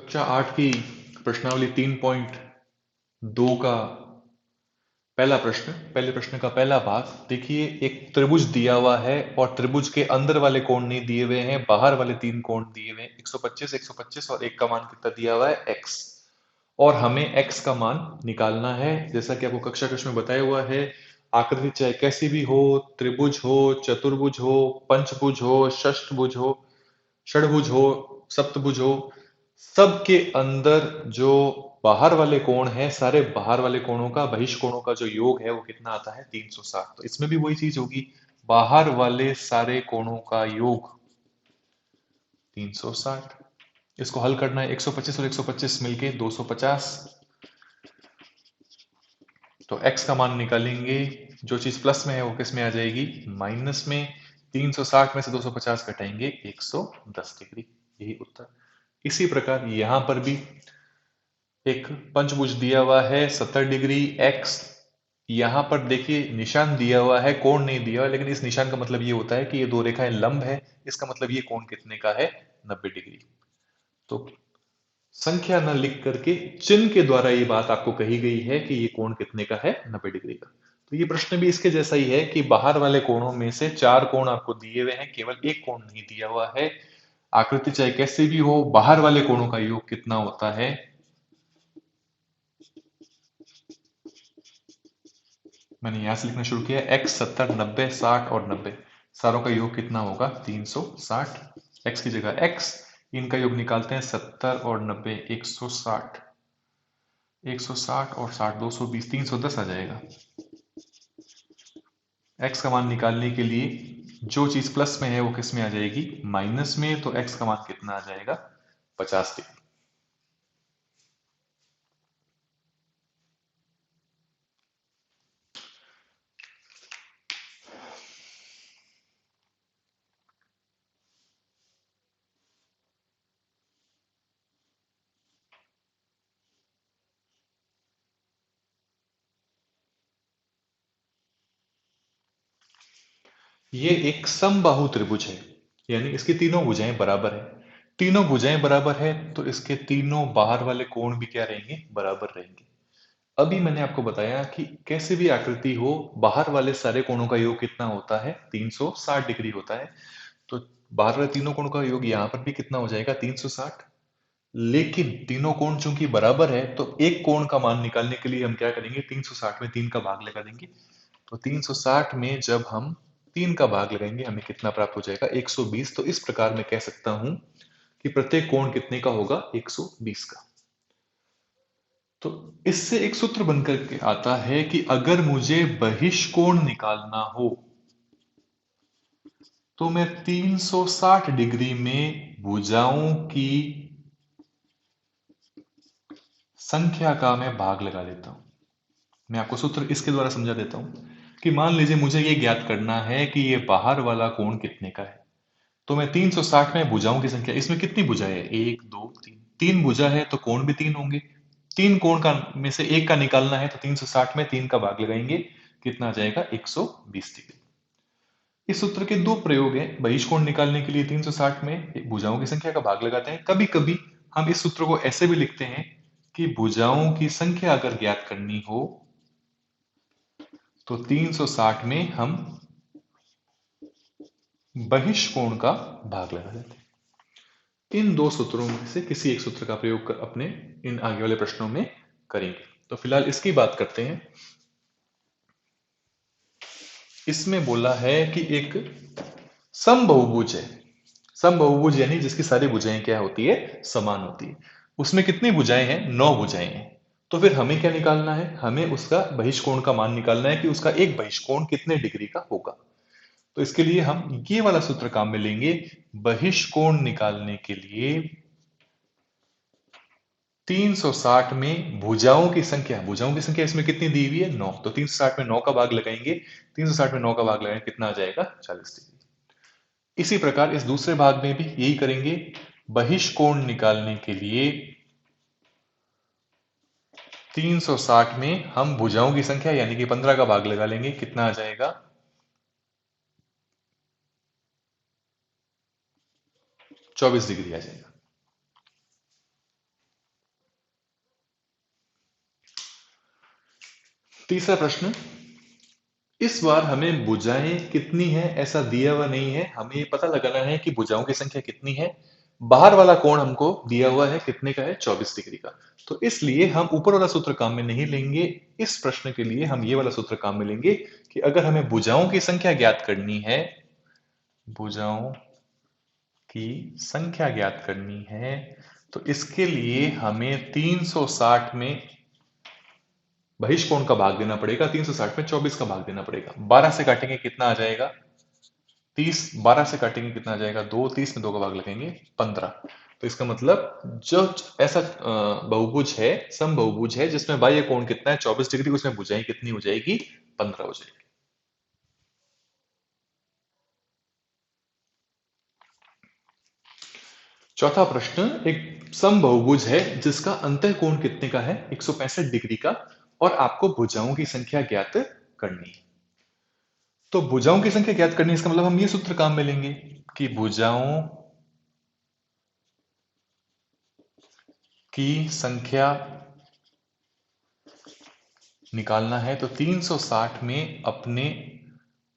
कक्षा 8 की प्रश्नावली 3.2 का पहला प्रश्न, पहले प्रश्न का पहला भाग देखिए। एक त्रिभुज दिया हुआ है और त्रिभुज के अंदर वाले कोण नहीं दिए हुए हैं, बाहर वाले तीन कोण दिए हुए हैं 125, 125 और एक का मान कितना दिया हुआ है x। और हमें x का मान निकालना है। जैसा कि आपको कक्षा कक्ष में बताया हुआ है, आकृति चाहे कैसी भी हो, त्रिभुज हो, चतुर्भुज हो, पंचभुज हो, षष्ठभुज हो, षड्भुज हो, सप्तभुज हो, सबके अंदर जो बाहर वाले कोण है, सारे बाहर वाले कोणों का बहिष्कोणों का जो योग है वो कितना आता है 360। तो इसमें भी वही चीज होगी, बाहर वाले सारे कोणों का योग 360। इसको हल करना है, 125 और 125 मिलके 250। तो x का मान निकालेंगे, जो चीज प्लस में है वो किस में आ जाएगी, माइनस में। 360 में से 250 घटाएंगे 110 डिग्री, यही उत्तर। इसी प्रकार यहां पर भी एक पंचभुज दिया हुआ है 70 डिग्री x। यहां पर देखिए निशान दिया हुआ है, कोण नहीं दिया हुआ, लेकिन इस निशान का मतलब ये होता है कि ये दो रेखाएं लंब है। इसका मतलब ये कोण कितने का है, 90 डिग्री। तो संख्या न लिख करके चिन्ह के द्वारा ये बात आपको कही गई है कि ये कोण कितने का है, 90 डिग्री का। तो ये प्रश्न भी इसके जैसा ही है कि बाहर वाले कोणों में से चार कोण आपको दिए हुए हैं, केवल एक कोण नहीं दिया हुआ है। आकृति चाहे कैसी भी हो, बाहर वाले कोणों का योग कितना होता है, मैंने यहां से लिखना शुरू किया, x 70, 90, 60 और 90, सारों का योग कितना होगा 360। x की जगह x, इनका योग निकालते हैं 70 और 90, 160, 160 और 60 220, 310 आ जाएगा। x का मान निकालने के लिए जो चीज प्लस में है वो किस में आ जाएगी, माइनस में। तो x का मान कितना आ जाएगा, 50 डिग्री। ये एक समबाहु त्रिभुज है, यानी इसकी तीनों भुजाएं बराबर है। तीनों भुजाएं बराबर है तो इसके तीनों बाहर वाले कोण भी क्या रहेंगे, बराबर रहेंगे। अभी मैंने आपको बताया कि कैसे भी आकृति हो, बाहर वाले सारे कोणों का योग कितना होता है, 360 डिग्री होता है। तो बाहर वाले तीनों कोणों का योग यहाँ पर भी कितना हो जाएगा, 360। लेकिन तीनों कोण चूंकि बराबर है तो एक कोण का मान निकालने के लिए हम क्या करेंगे, 360 में 3 का भाग लगा देंगे। तो 360 में जब हम 3 का भाग लगाएंगे हमें कितना प्राप्त हो जाएगा, 120। तो इस प्रकार मैं कह सकता हूं कि प्रत्येक कोण कितने का होगा, 120 का। तो इससे एक सूत्र बनकर के आता है कि अगर मुझे बहिष्कोण निकालना हो तो मैं 360 डिग्री में भुजाओं की संख्या का मैं भाग लगा देता हूं। मैं आपको सूत्र इसके द्वारा समझा देता हूं कि मान लीजिए मुझे ये ज्ञात करना है कि ये बाहर वाला कोण कितने का है। तो मैं 360 में भुजाओं की संख्या, इसमें कितनी भुजाएं है, एक दो तीन, तीन भुजा है तो कोण भी तीन होंगे। तीन कोण का में से एक का निकालना है तो 360 में 3 का भाग लगाएंगे, कितना आ जाएगा, 120 डिग्री। इस सूत्र के दो प्रयोग हैं। बहिष्कोण निकालने के लिए 360 में भुजाओं की संख्या का भाग लगाते हैं। कभी कभी हम इस सूत्र को ऐसे भी लिखते हैं कि भुजाओं की संख्या अगर ज्ञात करनी हो तो 360 में हम बहिष्कोण का भाग लगा देते हैं। इन दो सूत्रों में से किसी एक सूत्र का प्रयोग कर अपने इन आगे वाले प्रश्नों में करेंगे। तो फिलहाल इसकी बात करते हैं। इसमें बोला है कि एक समबहुभुज है। समबहुभुज यानी जिसकी सारी भुजाएं क्या होती है, समान होती है। उसमें कितनी भुजाएं हैं, 9 भुजाएं हैं। तो फिर हमें क्या निकालना है, हमें उसका बहिष्कोण का मान निकालना है कि उसका एक बहिष्कोण कितने डिग्री का होगा। तो इसके लिए हम ये वाला सूत्र काम में लेंगे। बहिष्कोण निकालने के लिए 360 में भुजाओं की संख्या इसमें कितनी दी हुई है, 9। तो 360 में 9 का भाग लगाएंगे, 360 में 9 का भाग लगाएंगे, कितना आ जाएगा, 40 डिग्री। इसी प्रकार इस दूसरे भाग में भी यही करेंगे। बहिष्कोण निकालने के लिए 360 में हम भुजाओं की संख्या यानी कि 15 का भाग लगा लेंगे, कितना आ जाएगा, 24 डिग्री आ जाएगा। तीसरा प्रश्न, इस बार हमें भुजाएं कितनी है ऐसा दिया हुआ नहीं है, हमें ये पता लगाना है कि भुजाओं की संख्या कितनी है। बाहर वाला कोण हमको दिया हुआ है, कितने का है, 24 डिग्री का। तो इसलिए हम ऊपर वाला सूत्र काम में नहीं लेंगे। इस प्रश्न के लिए हम ये वाला सूत्र काम में लेंगे कि अगर हमें भुजाओं की संख्या ज्ञात करनी है, भुजाओं की संख्या ज्ञात करनी है, तो इसके लिए हमें 360 में बहिष्कोण का भाग देना पड़ेगा, 360 में 24 का भाग देना पड़ेगा। 12 से काटेंगे कितना आ जाएगा, 30। 12 से काटेंगे कितना आ जाएगा, 2। 30 में 2 का भाग लगेंगे, 15। तो इसका मतलब जो ऐसा बहुभुज है, समबहुभुज है, जिसमें बाह्य कोण कितना है, 24 डिग्री, उसमें भुजाएं कितनी हो जाएगी, 15 हो जाएगी। चौथा प्रश्न, एक समबहुभुज है जिसका अंतः कोण कितने का है, 165 डिग्री का, और आपको भुजाओं की संख्या ज्ञात करनी है। तो भुजाओं की संख्या ज्ञात करनी है, इसका मतलब हम ये सूत्र काम में लेंगे कि भुजाओं की संख्या निकालना है तो 360 में अपने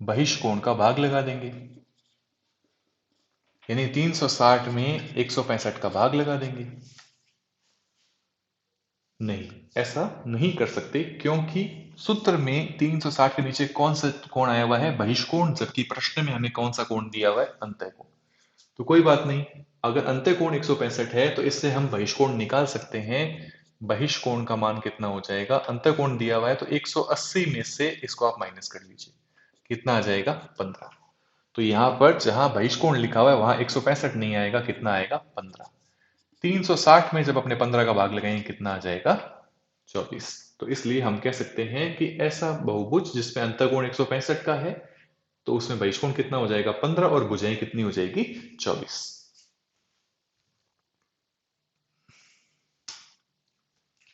बहिष्कोण का भाग लगा देंगे, यानी 360 में 165 का भाग लगा देंगे। नहीं, ऐसा नहीं कर सकते, क्योंकि सूत्र में 360 के नीचे कौन सा कोण आया हुआ है, बहिष्कोण, जबकि प्रश्न में हमें कौन सा कोण दिया हुआ है, अंतः कोण। तो कोई बात नहीं, अगर अंतः कोण 165 है तो इससे हम बहिष्कोण निकाल सकते हैं। बहिष्कोण का मान कितना हो जाएगा, अंतः कोण दिया हुआ है तो 180 में से इसको आप माइनस कर लीजिए, कितना आ जाएगा, 15। तो यहां पर जहां बहिष्कोण लिखा हुआ है वहां 165 नहीं आएगा, कितना आएगा, 15। 360 में जब अपने 15 का भाग लगाएंगे कितना आ जाएगा, 24। तो इसलिए हम कह सकते हैं कि ऐसा बहुभुज जिसमें अंतः कोण 165 का है, तो उसमें बहिष्कोण कितना हो जाएगा, 15, और भुजाएं कितनी हो जाएगी, 24।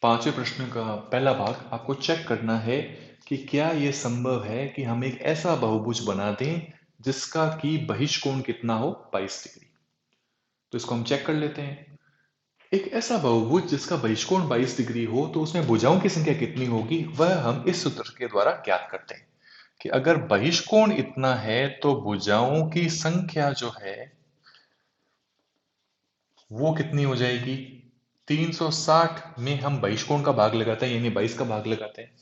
पांचवें प्रश्न का पहला भाग, आपको चेक करना है कि क्या यह संभव है कि हम एक ऐसा बहुभुज बना दें जिसका कि बहिष्कोण कितना हो, 22 डिग्री। तो इसको हम चेक कर लेते हैं। एक ऐसा बहुभुज जिसका बहिष्कोण 22 डिग्री हो, तो उसमें भुजाओं की संख्या कितनी होगी, वह हम इस सूत्र के द्वारा ज्ञात करते हैं कि अगर बहिष्कोण इतना है तो भुजाओं की संख्या जो है वो कितनी हो जाएगी। 360 में हम बहिष्कोण का भाग लगाते हैं, यानी 22 का भाग लगाते हैं,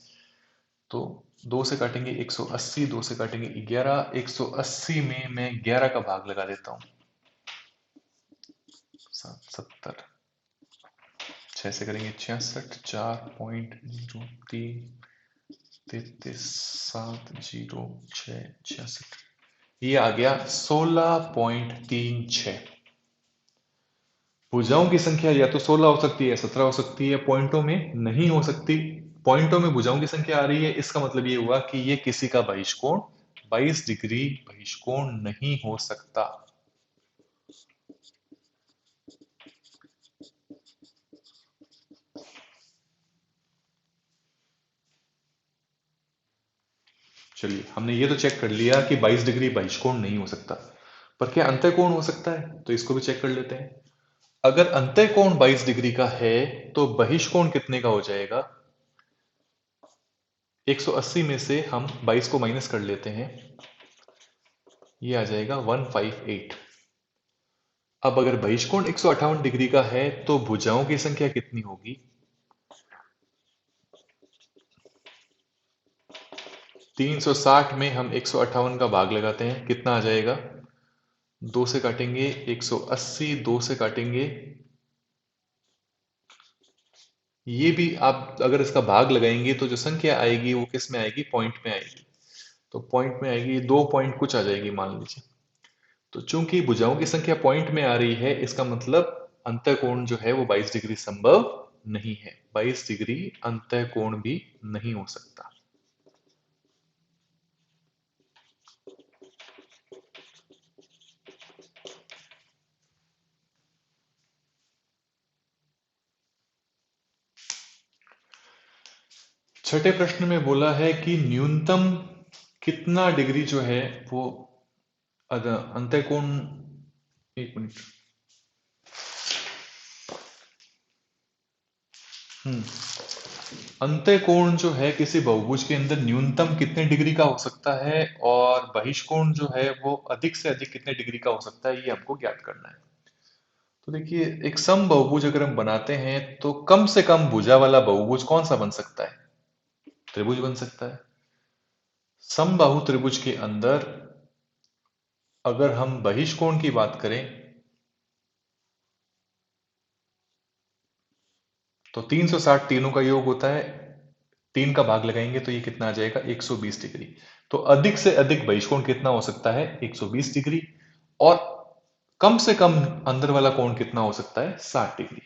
तो 2 से काटेंगे 180, 2 से काटेंगे 11, 180 में मैं 11 का भाग लगा देता हूं, 70। 6 से करेंगे 66, 4.03, 33, 706, 66, ये आ गया 16.36। भुजाओं की संख्या या तो 16 हो सकती है, 17 हो सकती है, पॉइंटों में नहीं हो सकती। पॉइंटों में भुजाओं की संख्या आ रही है, इसका मतलब ये हुआ कि ये किसी का बहिष्कोण 22 डिग्री बहिष्कोण नहीं हो सकता। चलिए, हमने ये तो चेक कर लिया कि 22 डिग्री बहिष्कोण नहीं हो सकता, पर क्या अंतःकोण हो सकता है, तो इसको भी चेक कर लेते हैं। अगर अंतःकोण 22 डिग्री का है तो बहिष्कोण कितने का हो जाएगा। 180 में से हम 22 को माइनस कर लेते हैं, ये आ जाएगा 158। अब अगर बहिष्कोण 158 डिग्री का है तो भुजाओं की संख्या कितनी होगी। 360 में हम 158 का भाग लगाते हैं, कितना आ जाएगा, 2 से काटेंगे 180, 2 से काटेंगे, ये भी आप अगर इसका भाग लगाएंगे तो जो संख्या आएगी वो किस में आएगी, पॉइंट में आएगी। तो पॉइंट में आएगी, 2 पॉइंट कुछ आ जाएगी मान लीजिए। तो चूंकि भुजाओं की संख्या पॉइंट में आ रही है, इसका मतलब अंतःकोण जो है वो 22 डिग्री संभव नहीं है, 22 डिग्री अंतःकोण भी नहीं हो सकता। छठे प्रश्न में बोला है कि न्यूनतम कितना डिग्री जो है वो अंतःकोण, एक मिनट, हम्म अंतः कोण जो है किसी बहुभुज के अंदर न्यूनतम कितने डिग्री का हो सकता है और बहिष्कोण जो है वो अधिक से अधिक कितने डिग्री का हो सकता है, ये हमको ज्ञात करना है। तो देखिए, एक सम बहुभुज अगर हम बनाते हैं तो कम से कम भुजा वाला बहुभुज कौन सा बन सकता है? त्रिभुज बन सकता है। समबाहु त्रिभुज के अंदर अगर हम बहिष्कोण की बात करें तो 360 तीनों का योग होता है। 3 का भाग लगाएंगे तो ये कितना आ जाएगा? 120 डिग्री। तो अधिक से अधिक बहिष्कोण कितना हो सकता है? 120 डिग्री। और कम से कम अंदर वाला कोण कितना हो सकता है? 60 डिग्री।